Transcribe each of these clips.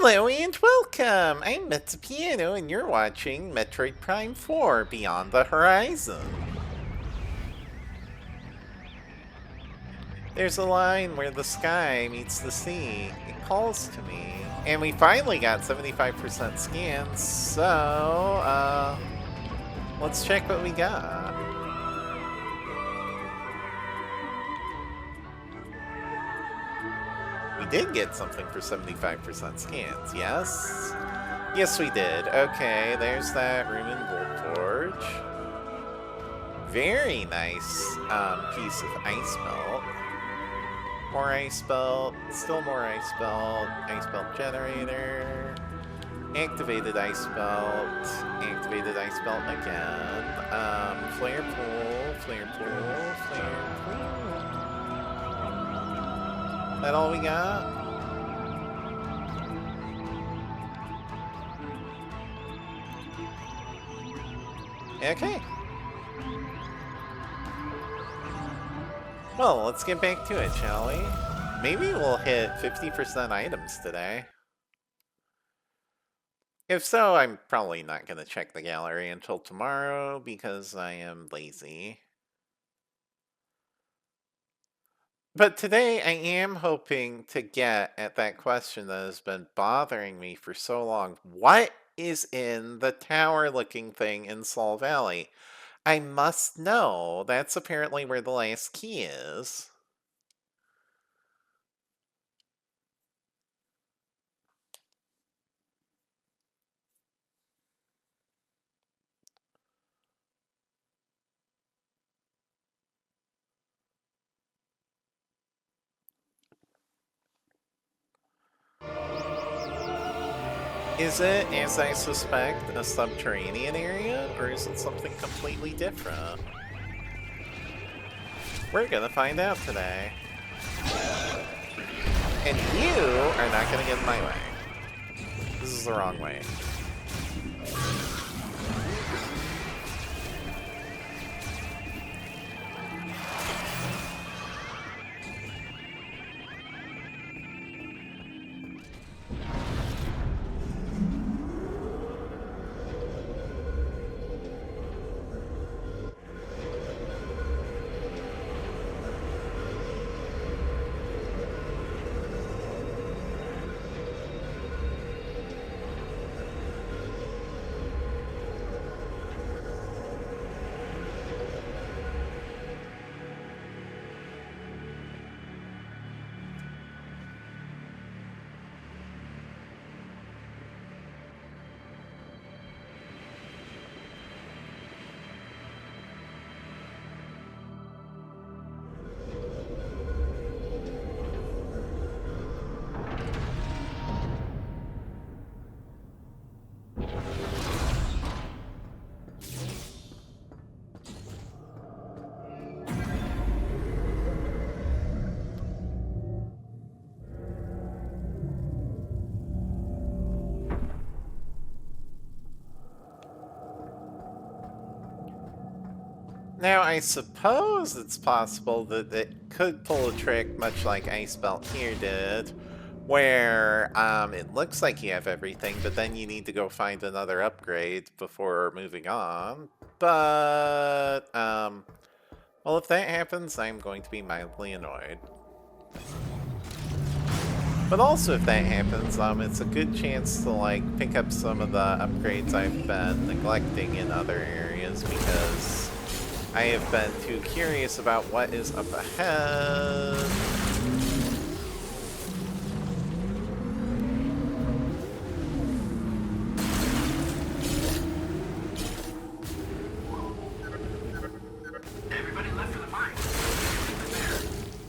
Hello and welcome! I'm Piano and you're watching Metroid Prime 4 Beyond the Horizon. There's a line where the sky meets the sea. It calls to me. And we finally got 75% scans, so, let's check what we got. We did get something for 75% scans, yes? Yes, we did. Okay, there's that room in Goldforge. Very nice piece of ice belt. More ice belt, still more ice belt generator, activated ice belt again, flare pool. That all we got? Okay. Well, let's get back to it, shall we? Maybe we'll hit 50% items today. If so, I'm probably not going to check the gallery until tomorrow because I am lazy. But today I am hoping to get at that question that has been bothering me for so long. What is in the tower-looking thing in Sol Valley? I must know. That's apparently where the last key is. Is it, as I suspect, a subterranean area, or is it something completely different? We're gonna find out today. And you are not gonna get in my way. This is the wrong way. Now, I suppose it's possible that it could pull a trick much like Ice Belt here did, where it looks like you have everything, but then you need to go find another upgrade before moving on. But, well, if that happens, I'm going to be mildly annoyed. But also, if that happens, it's a good chance to, like, pick up some of the upgrades I've been neglecting in other areas, because I have been too curious about what is up ahead. Everybody left for the mine.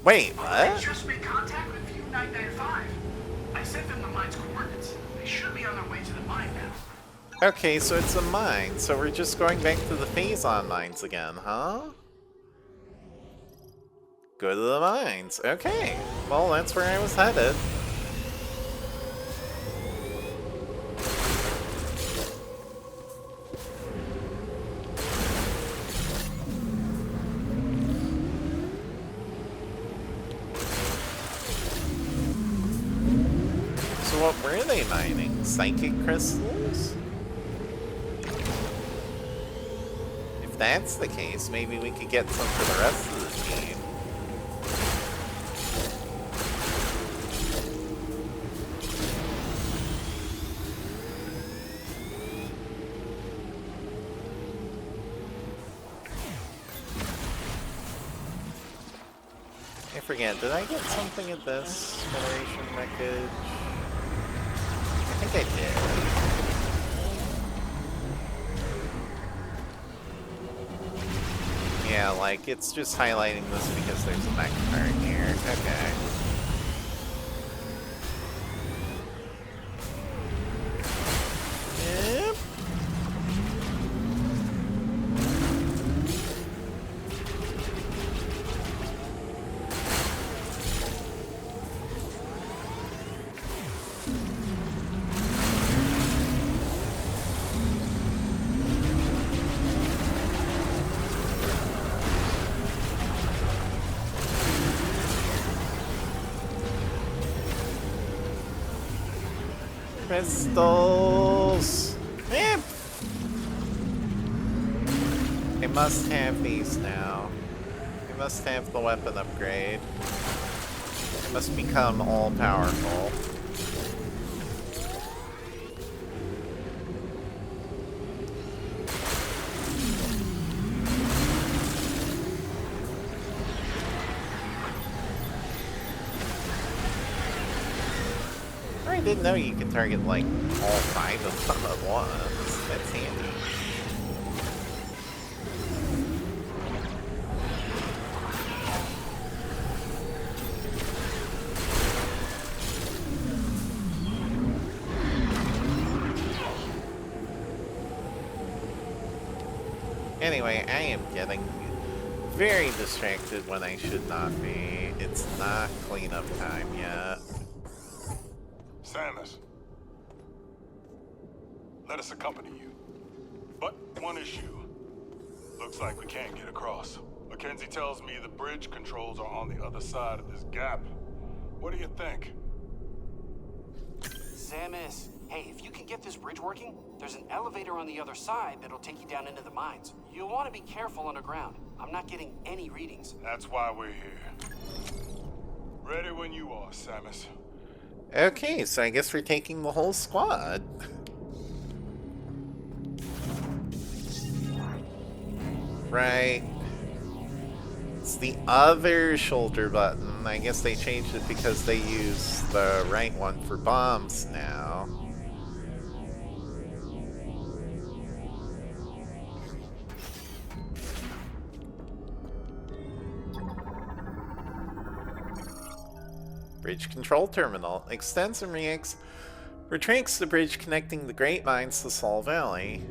Wait, I what? just made contact with View 995. I sent them the mine's coordinates. They should be on their way to the mine now. Okay, so it's a mine, so we're just going back to the Phazon mines again, huh? Go to the mines. Okay, well, that's where I was headed. what were they mining? Psychic crystals? If that's the case, maybe we could get some for the rest of the team. I forget, did I get something at this Federation wreckage? I think I did. Yeah, like, it's just highlighting this because there's a mech card here. Okay. Yep. Crystals! Yep. I must have these now. I must have the weapon upgrade. I must become all-powerful. I didn't know you could target, like, all 5 of them at once. That's handy. Anyway, I am getting very distracted when I should not be. It's not cleanup time yet. Samus, let us accompany you. But one issue. Looks like we can't get across. Mackenzie tells me the bridge controls are on the other side of this gap. What do you think? Samus, hey, if you can get this bridge working, there's an elevator on the other side that'll take you down into the mines. You'll want to be careful underground. I'm not getting any readings. That's why we're here. Ready when you are, Samus. Okay, so I guess we're taking the whole squad. Right. It's the other shoulder button. I guess they changed it because they use the right one for bombs now. Bridge control terminal extends and retracts the bridge connecting the Great Mines to Sol Valley.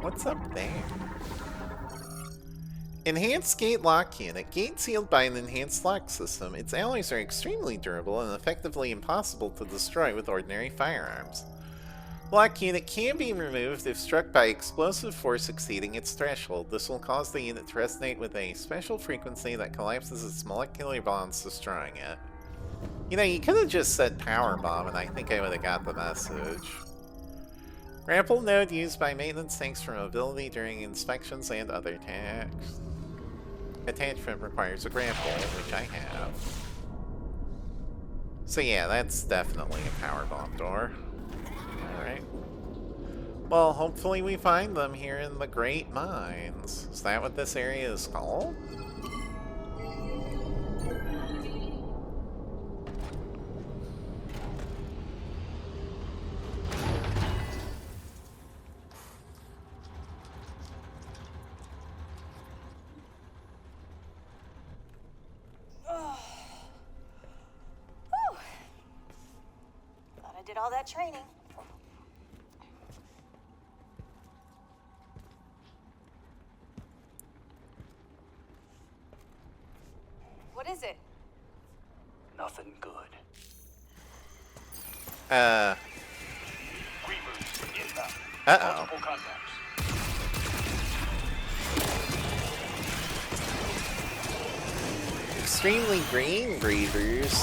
What's up there? Enhanced Gate Lock Unit. Gate sealed by an enhanced lock system. Its alloys are extremely durable and effectively impossible to destroy with ordinary firearms. Lock unit can be removed if struck by explosive force exceeding its threshold. This will cause the unit to resonate with a special frequency that collapses its molecular bonds, destroying it. You know, you could have just said power bomb and I think I would have got the message. Grapple node used by maintenance tanks for mobility during inspections and other attacks. Attachment requires a grapple, which I have. So yeah, that's definitely a power bomb door. Alright. Well, hopefully we find them here in the Great Mines. Is that what this area is called? did all that training. What is it? Nothing good. Grievers inbound. Uh-oh. Multiple contacts. Extremely green Grievers.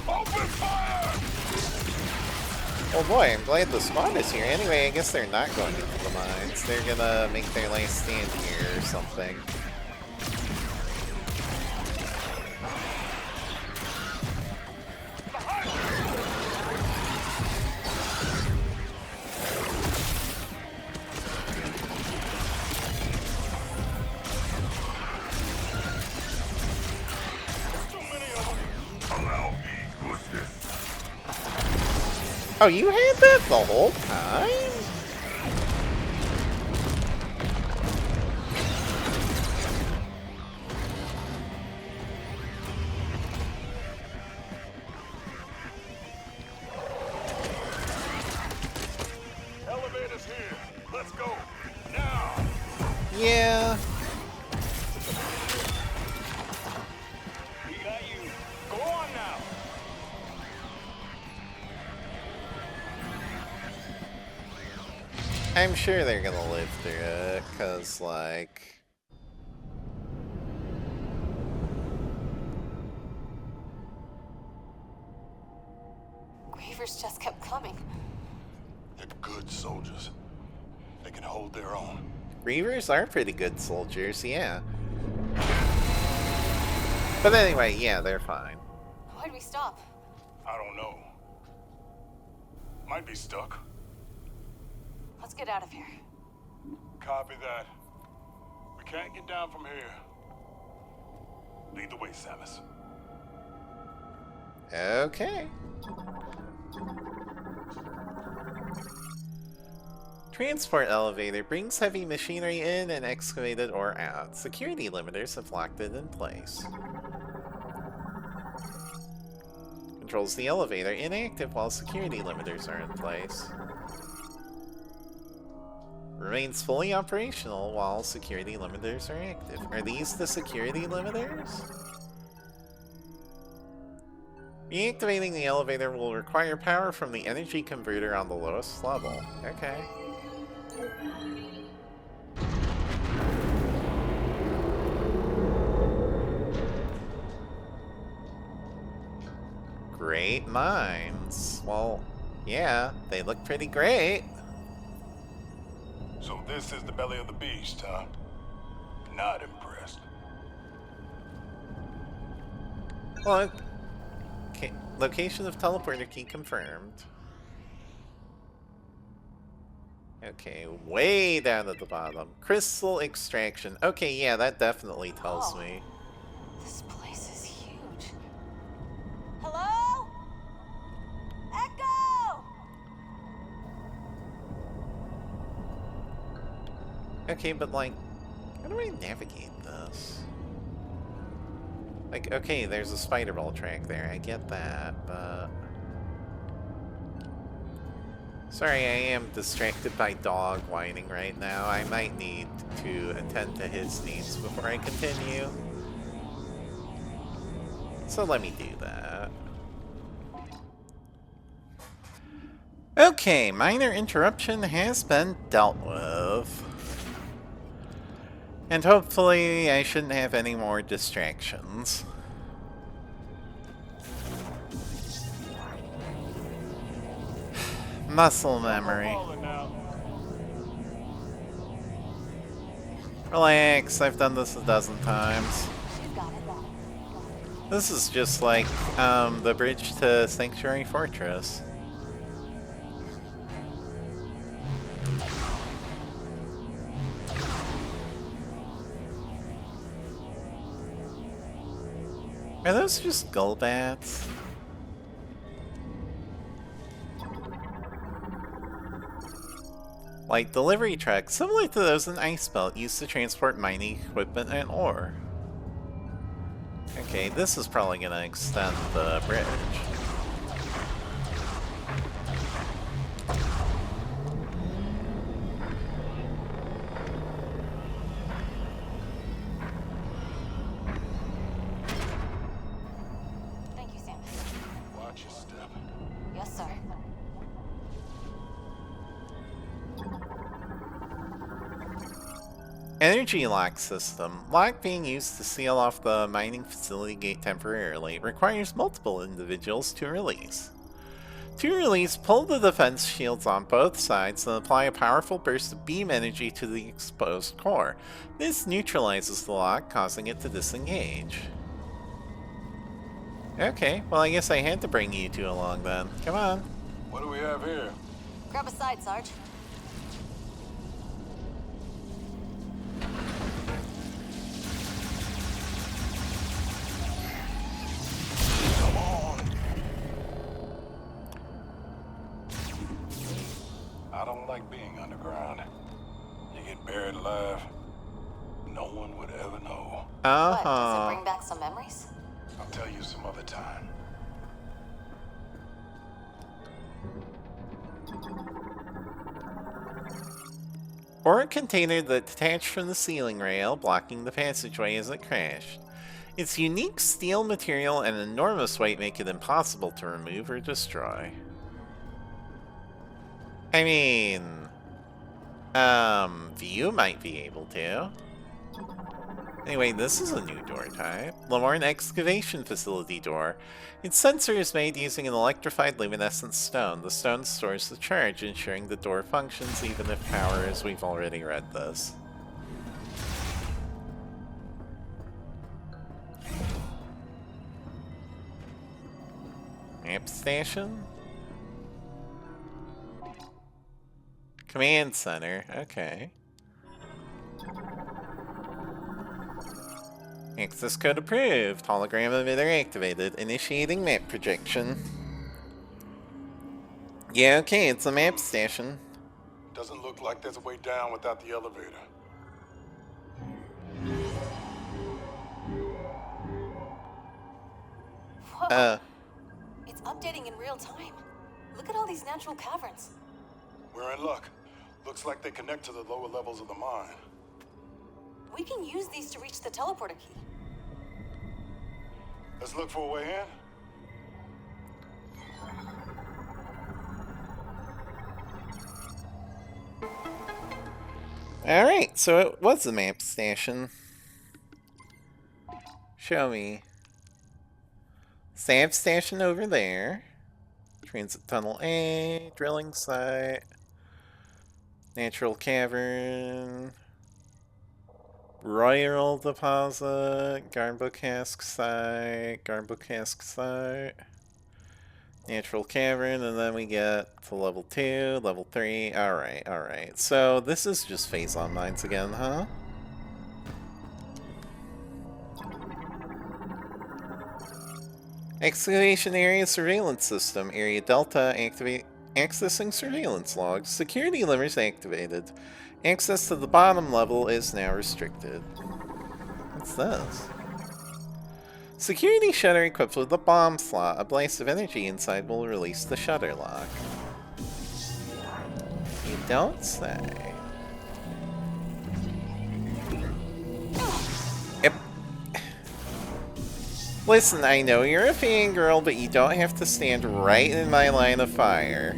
Open fire! Oh boy, I'm glad the squad is here. Anyway, I guess they're not going into the mines. They're gonna make their last stand here or something. Oh, you had that the whole time? Elevator's here. Let's go. Now. Yeah. We got you. Go on now. I'm sure they're gonna live through it, cause like... Grievers just kept coming. They're good soldiers. They can hold their own. Grievers are pretty good soldiers, yeah. But anyway, yeah, they're fine. Why'd we stop? I don't know. Might be stuck. Let's get out of here. Copy that. We can't get down from here. Lead the way, Samus. Okay. Transport elevator brings heavy machinery in and excavated or out. Security limiters have locked it in place. Controls the elevator inactive while security limiters are in place. Remains fully operational while security limiters are active. Are these the security limiters? Reactivating the elevator will require power from the energy converter on the lowest level. Okay. Great minds. Well, yeah, they look pretty great. So this is the belly of the beast, huh? Not impressed. Well, okay. Location of teleporter key confirmed. Okay, way down at the bottom. Crystal extraction. Okay, yeah, that definitely tells Oh. me. This place is huge. Hello? Echo! Okay, but like, how do I navigate this? Like, okay, there's a spider ball track there, I get that, but... Sorry, I am distracted by dog whining right now. I might need to attend to his needs before I continue. So let me do that. Okay, minor interruption has been dealt with. And hopefully I shouldn't have any more distractions. Muscle memory. Relax, I've done this a dozen times. This is just like the bridge to Sanctuary Fortress. Are those just gull bats? Like delivery trucks, similar to those in Icebelt, used to transport mining equipment and ore. Okay, this is probably gonna extend the bridge. Energy lock system. Lock being used to seal off the mining facility gate temporarily requires multiple individuals to release. To release, pull the defense shields on both sides and apply a powerful burst of beam energy to the exposed core. This neutralizes the lock, causing it to disengage. Okay, well I guess I had to bring you two along then. Come on. What do we have here? Grab a side, Sarge. Come on. I don't like being underground. You get buried alive. No one would ever know. What, does it bring back some memories? I'll tell you some other time. Or a container that detached from the ceiling rail, blocking the passageway as it crashed. Its unique steel material and enormous weight make it impossible to remove or destroy. I mean, View might be able to. Anyway, this is a new door type. Lamorne Excavation Facility door. Its sensor is made using an electrified luminescent stone. The stone stores the charge, ensuring the door functions even if power is. We've already read this. Map station? Command center, okay. Access code approved. Hologram emitter activated. Initiating map projection. Yeah, okay, it's a map station. Doesn't look like there's a way down without the elevator. Whoa. It's updating in real time. Look at all these natural caverns. We're in luck. Looks like they connect to the lower levels of the mine. We can use these to reach the teleporter key. Let's look for a way in. Alright, so it was a map station. Show me. Save station over there. Transit tunnel A, drilling site. Natural cavern. Royal deposit. Garbo cask site. Garbo cask site. Natural cavern, and then we get to level 2, level 3. Alright, alright. So this is just phase-on mines again, huh? Excavation area surveillance system. Area Delta accessing surveillance logs. Security limiters activated. Access to the bottom level is now restricted. What's this? Security shutter equipped with a bomb slot. A blast of energy inside will release the shutter lock. You don't say. Yep. Listen, I know you're a fangirl, but you don't have to stand right in my line of fire.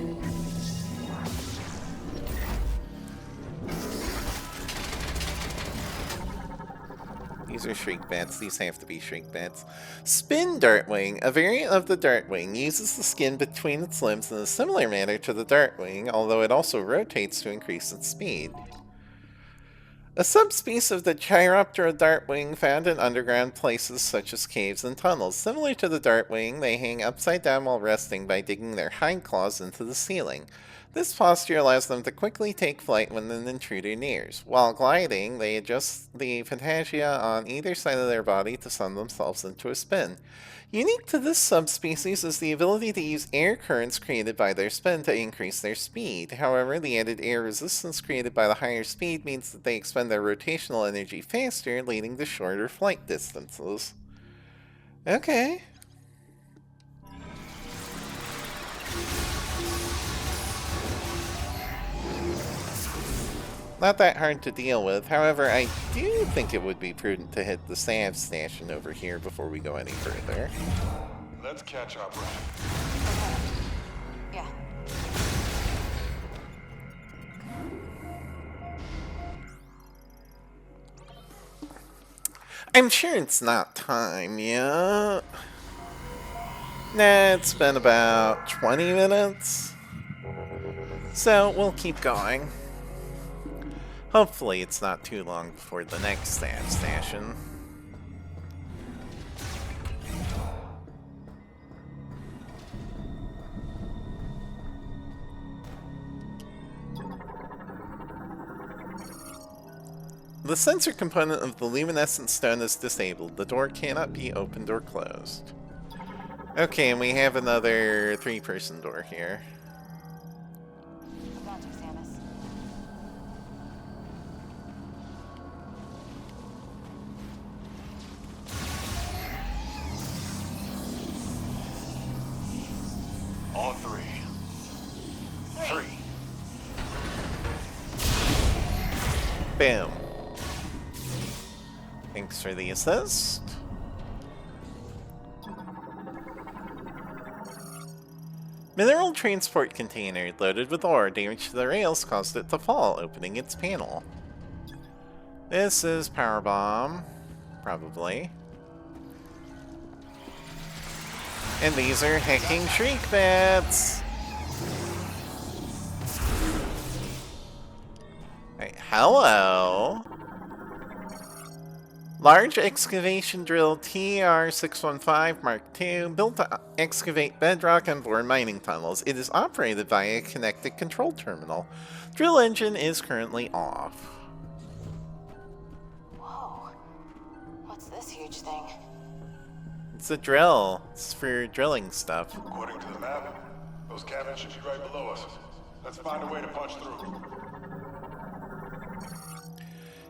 These are shrink bats. These have to be shrink bats. Spin Dartwing. A variant of the Dartwing uses the skin between its limbs in a similar manner to the Dartwing, although it also rotates to increase its speed. A subspecies of the Chiroptera Dartwing found in underground places such as caves and tunnels. Similar to the Dartwing, they hang upside down while resting by digging their hind claws into the ceiling. This posture allows them to quickly take flight when an intruder nears. While gliding, they adjust the fantasia on either side of their body to send themselves into a spin. Unique to this subspecies is the ability to use air currents created by their spin to increase their speed. However, the added air resistance created by the higher speed means that they expend their rotational energy faster, leading to shorter flight distances. Okay. Not that hard to deal with. However, I do think it would be prudent to hit the Sav station over here before we go any further. Let's catch our breath. Yeah. I'm sure it's not time yet. Nah, it's been about 20 minutes. So we'll keep going. Hopefully it's not too long before the next station. The sensor component of the luminescent stone is disabled. The door cannot be opened or closed. Okay, and we have another 3-person door here. I got you, Samus. On 3. 3. Boom. Thanks for the assist. Mineral transport container loaded with ore. Damage to the rails caused it to fall, opening its panel. This is power bomb, probably. And these are hacking shriek bats. Right, hello. Large excavation drill TR-615 Mark II, built to excavate bedrock and bore mining tunnels. It is operated by a connected control terminal. Drill engine is currently off. Whoa. What's this huge thing? It's a drill. It's for drilling stuff. According to the map, those cabins should be right below us. Let's find a way to punch through.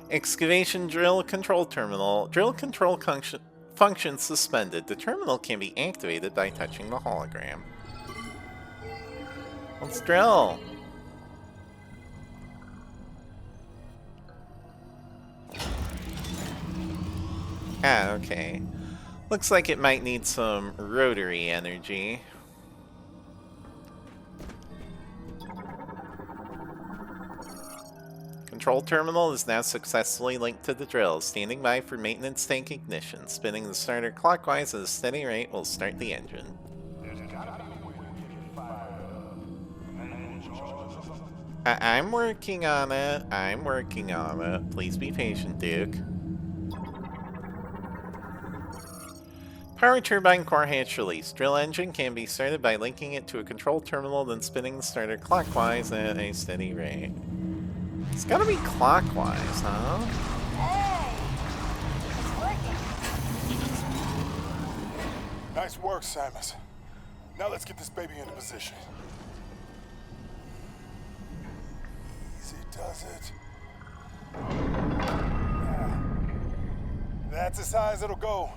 Excavation drill control terminal. Drill control function suspended. The terminal can be activated by touching the hologram. Let's drill. Ah, okay. Looks like it might need some rotary energy. Control terminal is now successfully linked to the drill. Standing by for maintenance tank ignition. Spinning the starter clockwise at a steady rate will start the engine. I'm working on it. I'm working on it. Please be patient, Duke. Power turbine core hatch released. Drill engine can be started by linking it to a control terminal, then spinning the starter clockwise at a steady rate. It's gotta be clockwise, huh? Hey! It's working. Nice work, Samus. Now let's get this baby into position. Easy does it. That's as high as it'll go.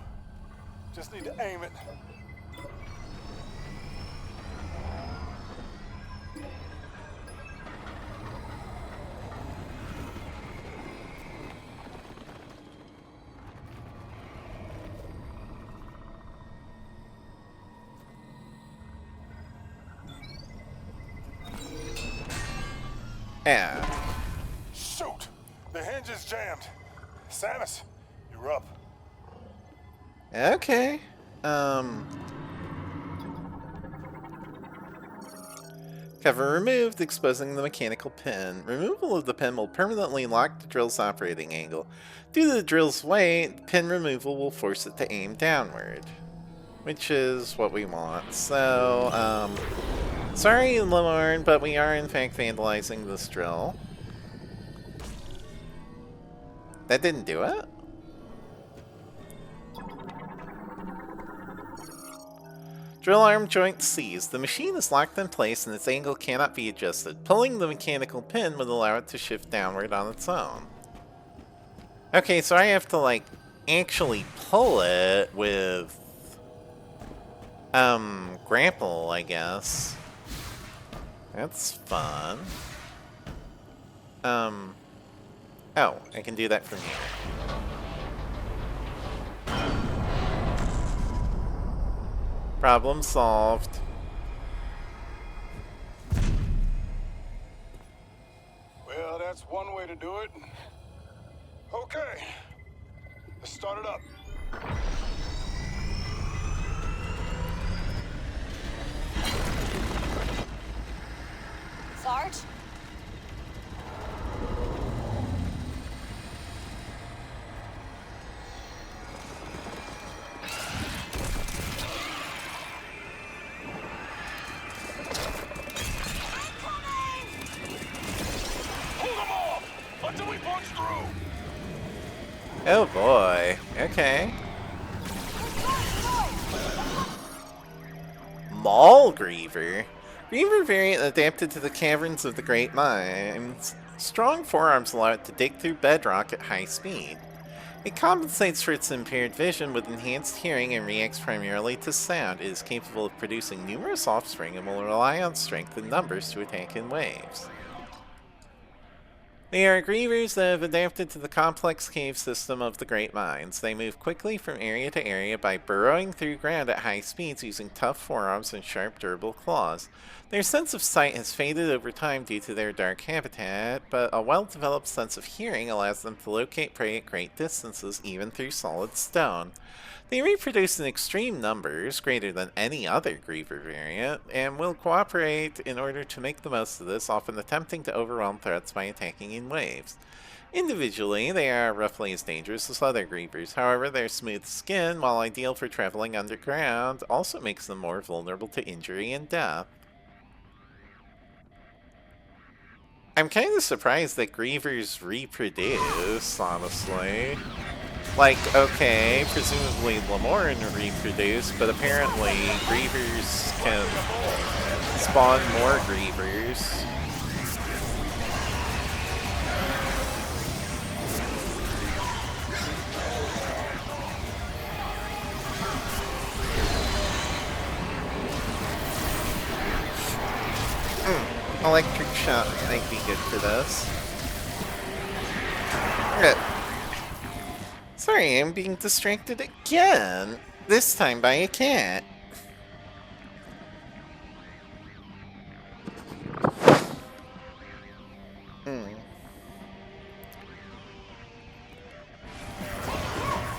Just need to aim it. Yeah. Shoot! The hinge is jammed. Samus, you're up. Okay. Cover removed, exposing the mechanical pin. Removal of the pin will permanently lock the drill's operating angle. Due to the drill's weight, pin removal will force it to aim downward. Which is what we want. So, sorry, Lamorne, but we are in fact vandalizing this drill. That didn't do it? Drill arm joint seized. The machine is locked in place and its angle cannot be adjusted. Pulling the mechanical pin would allow it to shift downward on its own. Okay, so I have to, like, actually pull it with, grapple, I guess. That's fun. Oh, I can do that from here. Problem solved. Well, that's one way to do it. Okay. Let's start it up. Sarge? Hold them off until we punch through. Oh boy. Okay. Maul Griever. Griever variant adapted to the caverns of the Great Mines. Strong forearms allow it to dig through bedrock at high speed. It compensates for its impaired vision with enhanced hearing and reacts primarily to sound. It is capable of producing numerous offspring and will rely on strength and numbers to attack in waves. They are grievers that have adapted to the complex cave system of the Great Mines. They move quickly from area to area by burrowing through ground at high speeds using tough forearms and sharp, durable claws. Their sense of sight has faded over time due to their dark habitat, but a well-developed sense of hearing allows them to locate prey at great distances, even through solid stone. They reproduce in extreme numbers, greater than any other Griever variant, and will cooperate in order to make the most of this, often attempting to overwhelm threats by attacking in waves. Individually, they are roughly as dangerous as other Grievers. However, their smooth skin, while ideal for traveling underground, also makes them more vulnerable to injury and death. I'm kind of surprised that Grievers reproduce, honestly. Like, okay, presumably Lamorne reproduce, but apparently Grievers can spawn more Grievers. Electric shot might be good for this. Sorry, I'm being distracted again. This time by a cat.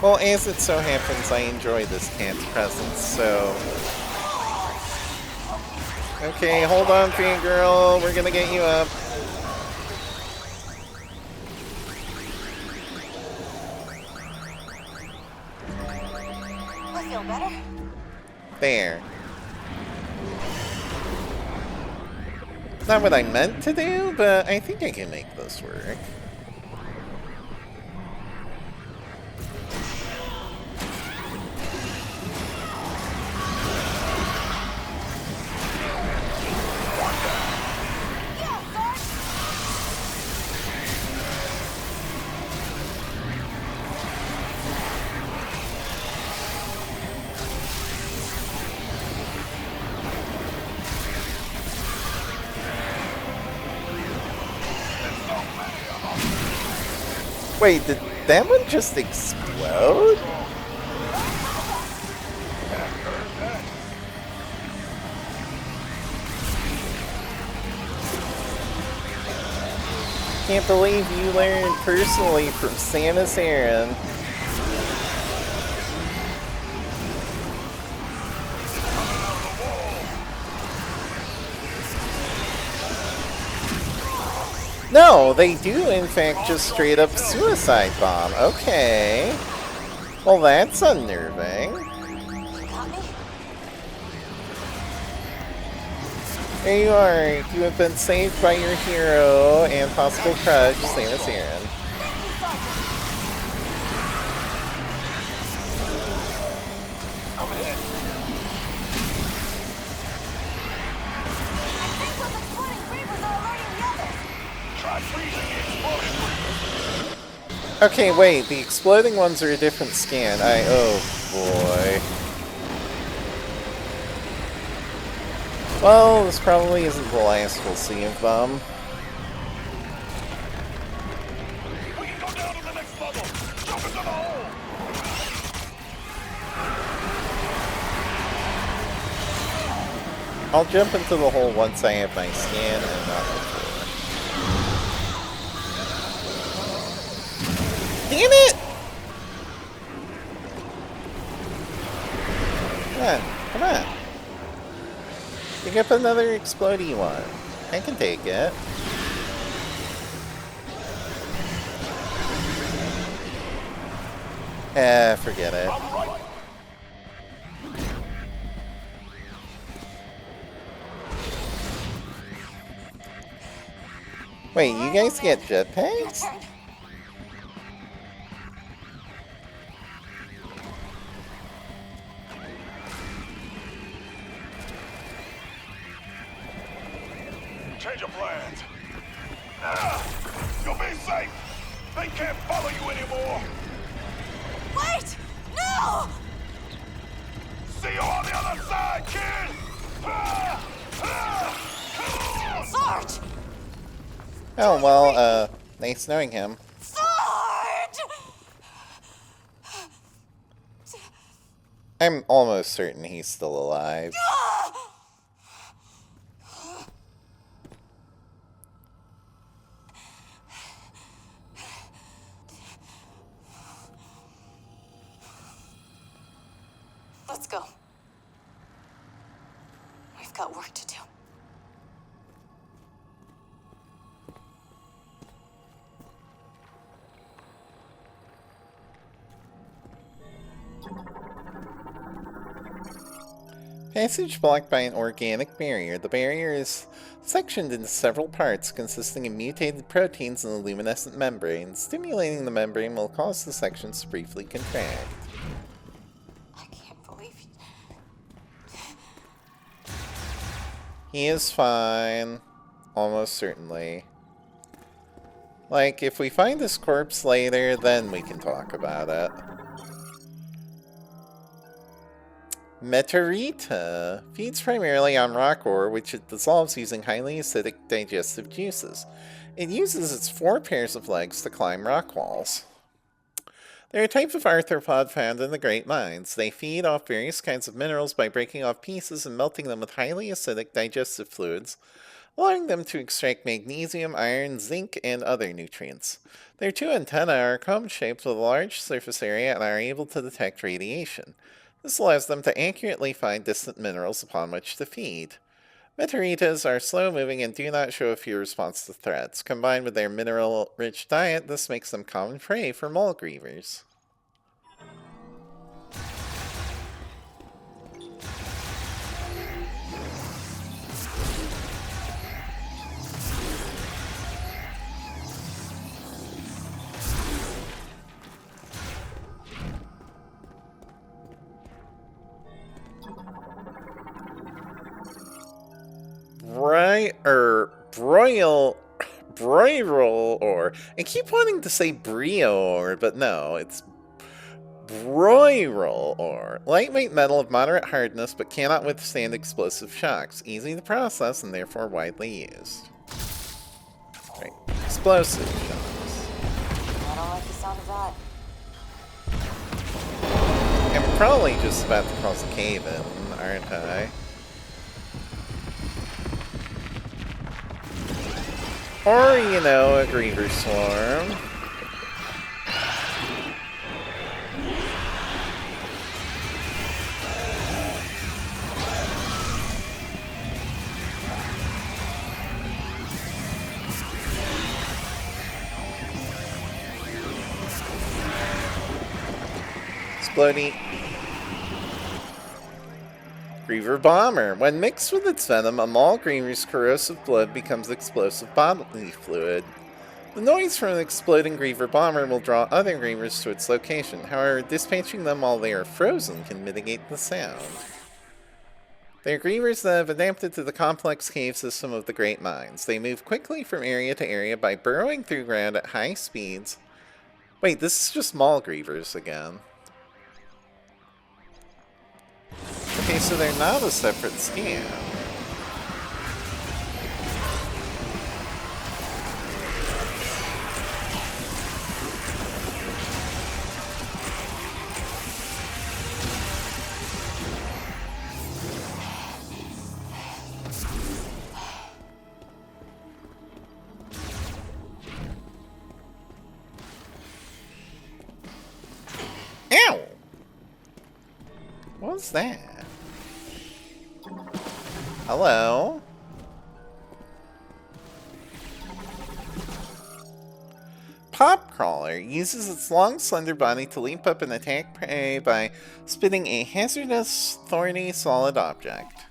Well, as it so happens, I enjoy this cat's presence, so... Okay, hold on, fangirl. We're gonna get you up. I feel better. There. Not what I meant to do, but I think I can make this work. Wait, did that one just explode? Can't believe you learned personally from Samus Aran. No, they do in fact just straight up suicide bomb. Okay. Well, that's unnerving. There you are. You have been saved by your hero and possible crush, Samus Aran. Okay, wait, the exploding ones are a different scan. Oh boy. Well, this probably isn't the last we'll see of them. We can go down to the next level. Jump into the hole. I'll jump into the hole once I have my scan and not before. Damn it! Come on. Pick up another explodey one. I can take it. Forget it. Wait, you guys get jetpacks? Change of plans. You'll be safe. They can't follow you anymore. Wait! No! See you on the other side, kid. Sarge! Oh, well, nice knowing him. Sarge! I'm almost certain he's still alive. Let's go. We've got work to do. Passage blocked by an organic barrier. The barrier is sectioned into several parts consisting of mutated proteins and a luminescent membrane. Stimulating the membrane will cause the sections to briefly contract. I can't believe you. He is fine. Almost certainly. Like, if we find his corpse later, then we can talk about it. Metroid feeds primarily on rock ore, which it dissolves using highly acidic digestive juices. It uses its 4 pairs of legs to climb rock walls. They're a type of arthropod found in the Great Mines. They feed off various kinds of minerals by breaking off pieces and melting them with highly acidic digestive fluids, allowing them to extract magnesium, iron, zinc, and other nutrients. Their 2 antennae are cone-shaped with a large surface area and are able to detect radiation. This allows them to accurately find distant minerals upon which to feed. Meteoritas are slow-moving and do not show a few response to threats. Combined with their mineral-rich diet, this makes them common prey for Maul Grievers. Broil ore. I keep wanting to say brio ore, but no, it's broil ore. Lightweight metal of moderate hardness, but cannot withstand explosive shocks. Easy to process and therefore widely used. Right. Explosive shocks. I don't like the sound of that. I'm probably just about to cause a cave-in, aren't I? Or, you know, a Griever swarm. Explodey. Griever Bomber. When mixed with its venom, a Maul Griever's corrosive blood becomes explosive bodily fluid. The noise from an exploding Griever Bomber will draw other Grievers to its location. However, dispatching them while they are frozen can mitigate the sound. They are Grievers that have adapted to the complex cave system of the Great Mines. They move quickly from area to area by burrowing through ground at high speeds. Wait, this is just Maul Grievers again. Okay, so they're not a separate scam. Ow! What was that? Hello? Pop Crawler uses its long, slender body to leap up and attack prey by spitting a hazardous, thorny, solid object.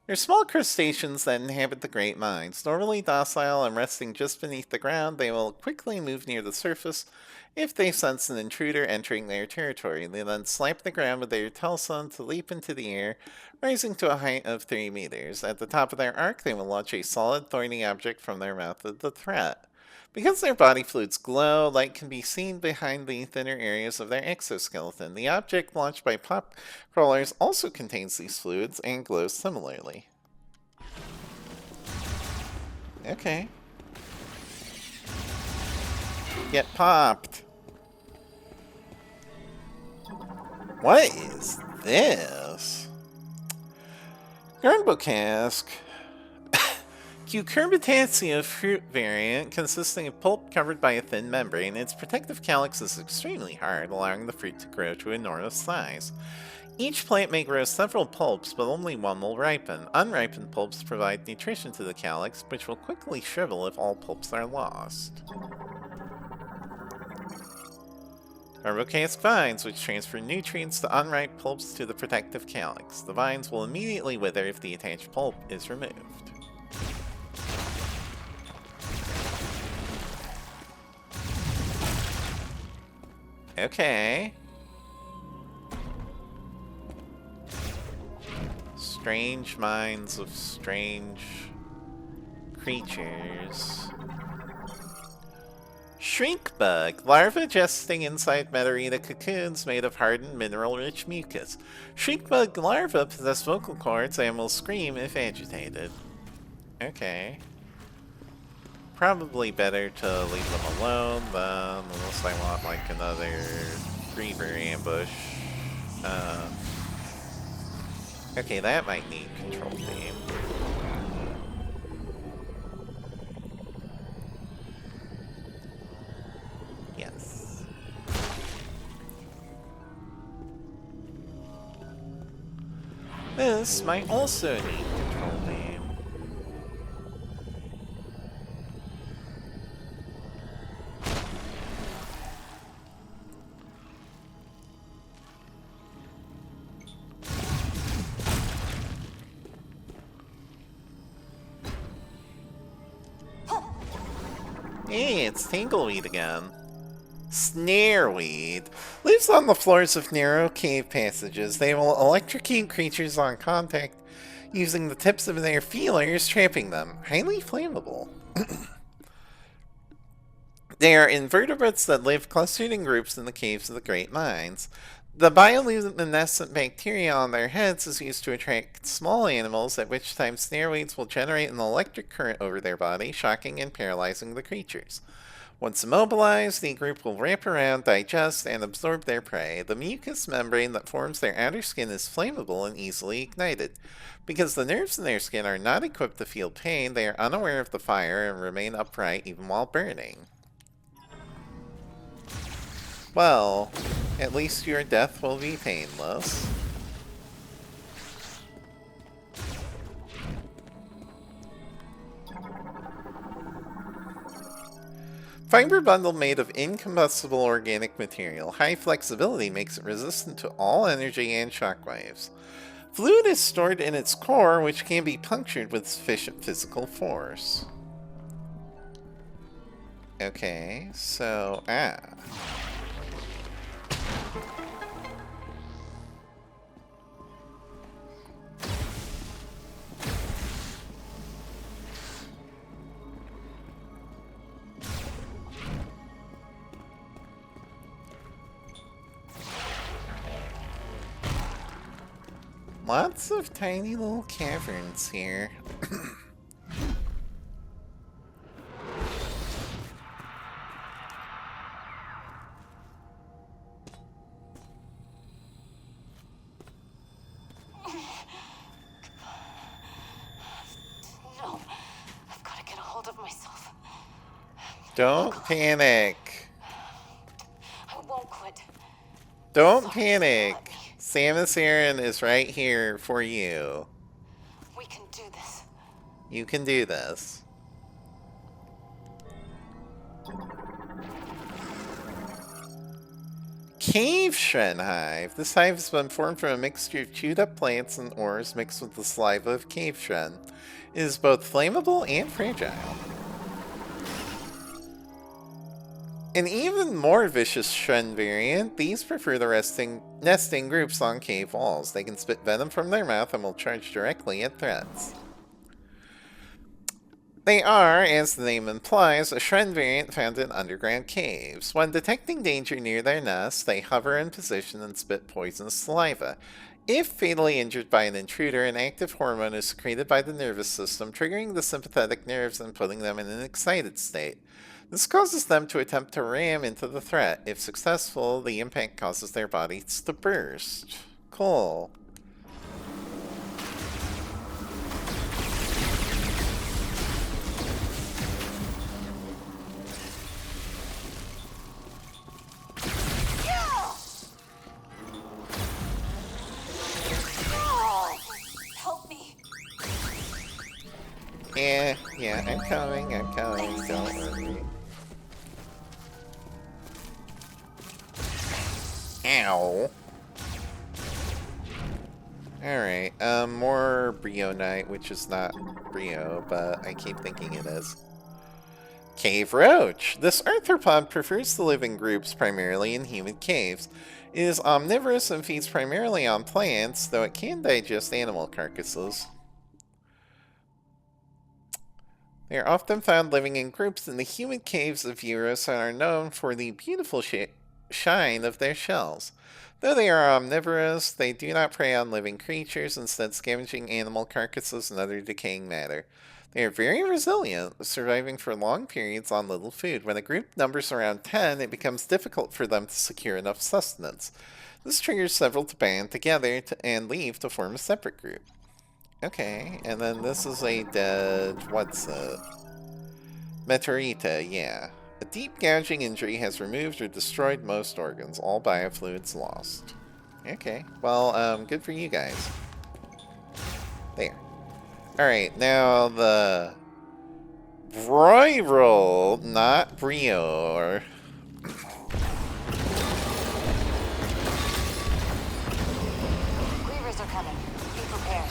They're small crustaceans that inhabit the Great Mines. Normally docile and resting just beneath the ground, they will quickly move near the surface if they sense an intruder entering their territory. They then slap the ground with their telson to leap into the air, rising to a height of 3 meters. At the top of their arc, they will launch a solid, thorny object from their mouth at the threat. Because their body fluids glow, light can be seen behind the thinner areas of their exoskeleton. The object launched by pop crawlers also contains these fluids and glows similarly. Okay. Get popped. What is this? Garnbook cask. Cucurbitacea fruit variant consisting of pulp covered by a thin membrane. Its protective calyx is extremely hard, allowing the fruit to grow to enormous size. Each plant may grow several pulps, but only one will ripen. Unripened pulps provide nutrition to the calyx, which will quickly shrivel if all pulps are lost. Garbocask vines, which transfer nutrients to unripe pulps to the protective calyx. The vines will immediately wither if the attached pulp is removed. Okay. Strange minds of strange creatures. Shrink bug, larva gesting inside Meteorita cocoons made of hardened mineral-rich mucus. Shrink bug larvae possess vocal cords and will scream if agitated. Okay. Probably better to leave them alone then, unless I want like another Griever ambush. Okay, that might need control beam. Yes. This might also need control beam. Hey, it's Tangleweed again. Snareweed lives on the floors of narrow cave passages. They will electrocute creatures on contact using the tips of their feelers, trapping them. Highly flammable. They are invertebrates that live clustered in groups in the caves of the Great Mines. The bioluminescent bacteria on their heads is used to attract small animals, at which time snareweeds will generate an electric current over their body, shocking and paralyzing the creatures. Once immobilized, the group will wrap around, digest, and absorb their prey. The mucous membrane that forms their outer skin is flammable and easily ignited. Because the nerves in their skin are not equipped to feel pain, they are unaware of the fire and remain upright even while burning. Well, at least your death will be painless. Fiber bundle made of incombustible organic material. High flexibility makes it resistant to all energy and shockwaves. Fluid is stored in its core, which can be punctured with sufficient physical force. Okay, so, lots of tiny little caverns here. No, I've got to get a hold of myself. Don't panic. I won't quit. Don't panic. Samus Aran is right here for you. We can You can do this. Cave Shren Hive. This hive has been formed from a mixture of chewed up plants and ores mixed with the saliva of cave Shren. It is both flammable and fragile. An even more vicious Shren variant, these prefer the nesting groups on cave walls. They can spit venom from their mouth and will charge directly at threats. They are, as the name implies, a Shren variant found in underground caves. When detecting danger near their nest, they hover in position and spit poisonous saliva. If fatally injured by an intruder, an active hormone is secreted by the nervous system, triggering the sympathetic nerves and putting them in an excited state. This causes them to attempt to ram into the threat. If successful, the impact causes their bodies to burst. Cool. Yeah, I'm coming, don't worry. Ow. Alright, more Brio Night, which is not Brio, but I keep thinking it is. Cave Roach. This arthropod prefers to live in groups, primarily in humid caves. It is omnivorous and feeds primarily on plants, though it can digest animal carcasses. They are often found living in groups in the humid caves of Euros and are known for the beautiful shine of their shells. Though they are omnivorous, they do not prey on living creatures, instead scavenging animal carcasses and other decaying matter. They are very resilient, surviving for long periods on little food. When a group numbers around 10, it becomes difficult for them to secure enough sustenance. This triggers several to band together and leave to form a separate group. Okay, and then this is a dead... what's it? Metroid, yeah. A deep gouging injury has removed or destroyed most organs. All biofluids lost. Okay, well, good for you guys. There. Alright, now the... Griever, not Brio. Grievers are coming. Be prepared.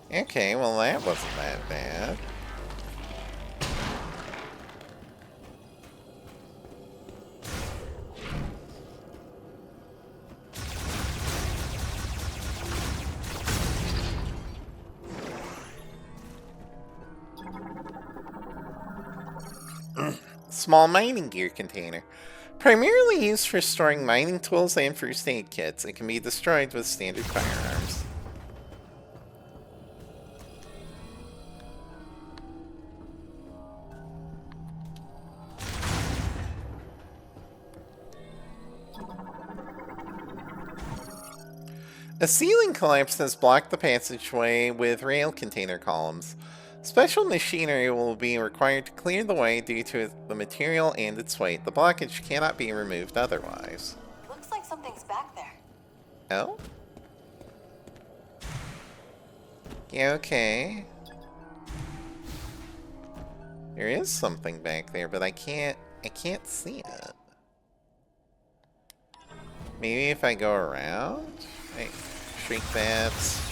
Okay, well that wasn't that bad. Small mining gear container. Primarily used for storing mining tools and first aid kits, it can be destroyed with standard firearms. A ceiling collapse has blocked the passageway with rail container columns. Special machinery will be required to clear the way due to the material and its weight. The blockage cannot be removed otherwise. Looks like something's back there. Oh? Yeah, okay. There is something back there, but I can't see it. Maybe if I go around? Hey, shrink bats.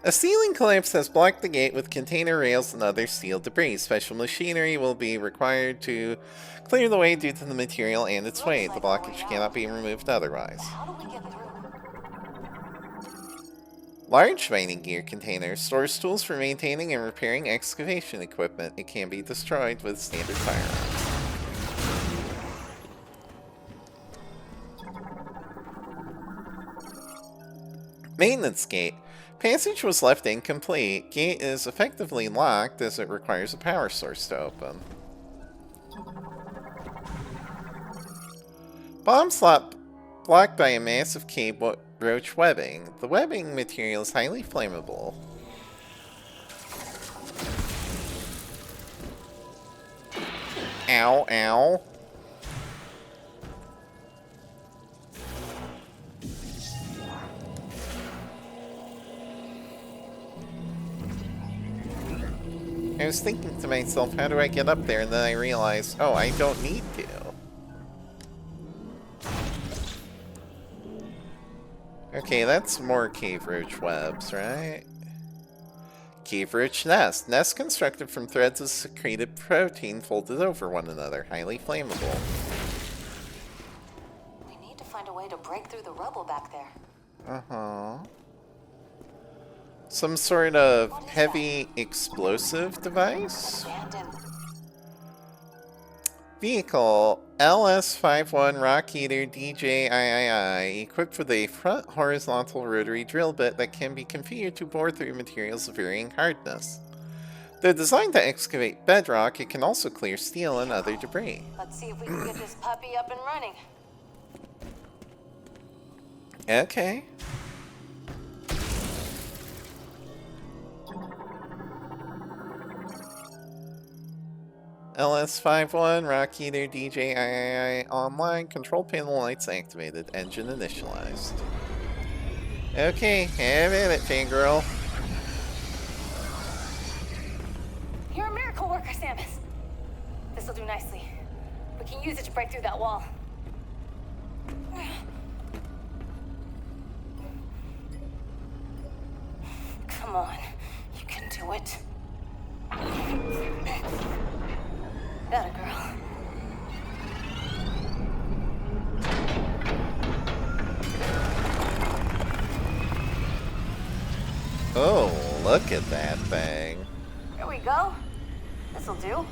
A ceiling collapse has blocked the gate with container rails and other steel debris. Special machinery will be required to clear the way due to the material and its weight. The blockage cannot be removed otherwise. How do we get through? Large mining gear container stores tools for maintaining and repairing excavation equipment. It can be destroyed with standard firearms. Maintenance gate. Passage was left incomplete. Gate is effectively locked as it requires a power source to open. Bomb slot blocked by a massive cave roach webbing. The webbing material is highly flammable. Ow, ow. I was thinking to myself, how do I get up there? And then I realized, oh, I don't need to. Okay, that's more cave roach webs, right? Cave roach nest. Nest constructed from threads of secreted protein folded over one another. Highly flammable. We need to find a way to break through the rubble back there. Uh-huh. Some sort of heavy explosive device? Abandoned. Vehicle LS51 Rock Eater DJIII, equipped with a front horizontal rotary drill bit that can be configured to bore through materials of varying hardness. Though designed to excavate bedrock, it can also clear steel and other debris. Let's see if we can get this puppy up and running. Okay. LS51, Rock Eater, DJII online, control panel lights activated, engine initialized. Okay, have at it, fangirl. You're a miracle worker, Samus. This'll do nicely. We can use it to break through that wall. Come on, you can do it. That a girl. Oh, look at that thing. Here we go. This'll do.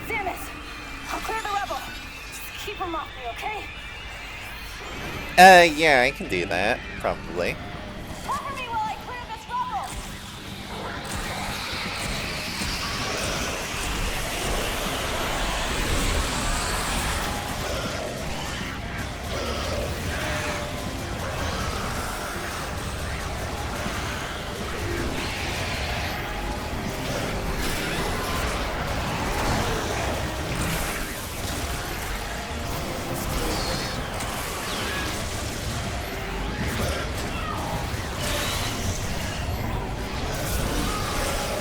Samus, I'll clear the rubble. Just keep him off me, okay? Yeah, I can do that, probably. Cover me while I clear this rubble.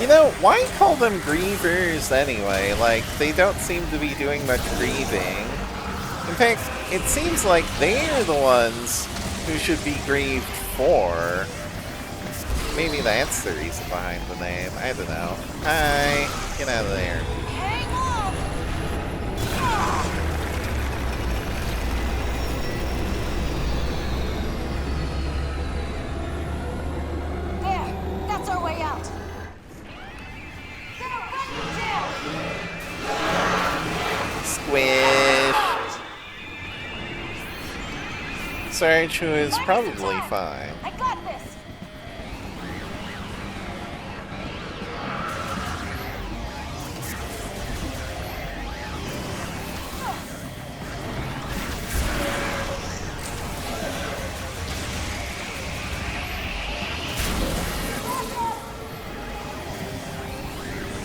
You know, why call them grievers anyway? Like, they don't seem to be doing much grieving. In fact, it seems like they're the ones who should be grieved for. Maybe that's the reason behind the name. I don't know. Hi, get out of there. Hang on. There, that's our way out. Gonna run you down. Squish. Sarge, who is probably fine. I got this.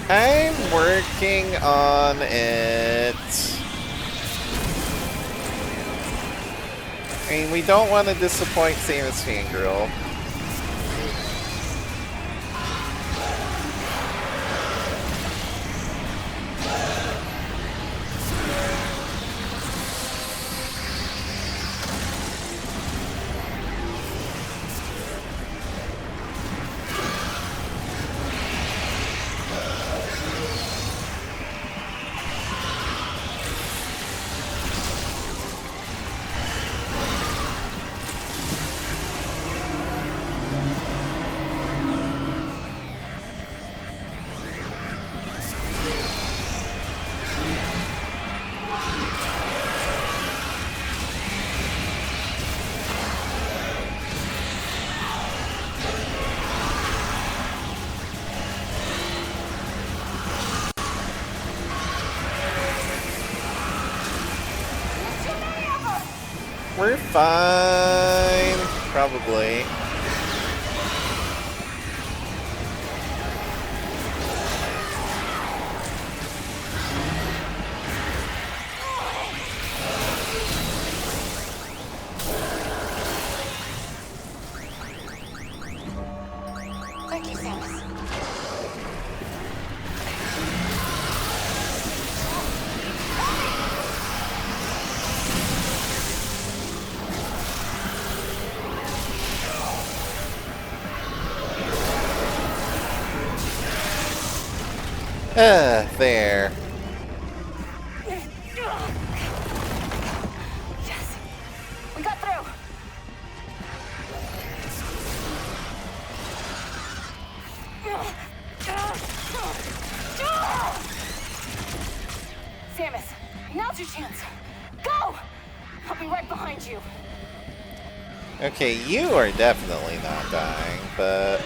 I'm working on it. I mean, we don't want to disappoint Samus Fangirl. we're fine. Probably. Thank you, Samus. There. Yes. We got through. Samus, now's your chance. Go! I'll be right behind you. Okay, you are definitely not dying, but,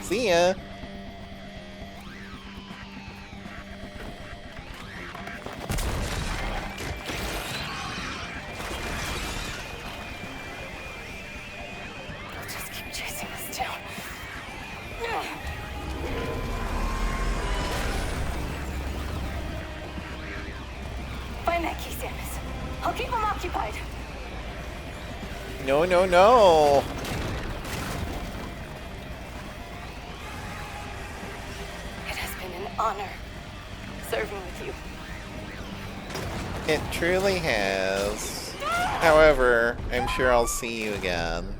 see ya. Just keep chasing us down. Find that key, Samus. I'll keep them occupied. No, no, no. It has been an honor serving with you. It truly has. However, I'm sure I'll see you again.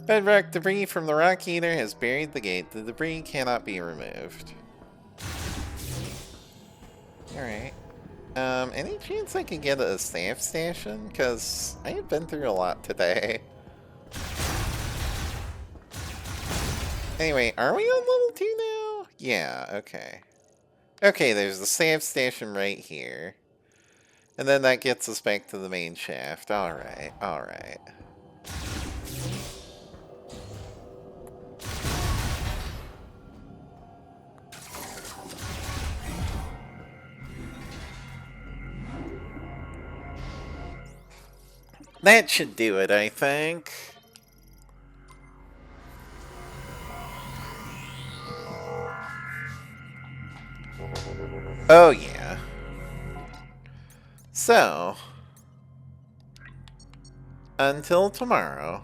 Bedrock debris from the Rock Eater has buried the gate. The debris cannot be removed. Alright. Any chance I can get a staff station? Because I have been through a lot today. Anyway, are we on level 2 now? Yeah, okay. Okay, there's the staff station right here. And then that gets us back to the main shaft. Alright, alright. That should do it, I think. Oh, yeah. So, until tomorrow.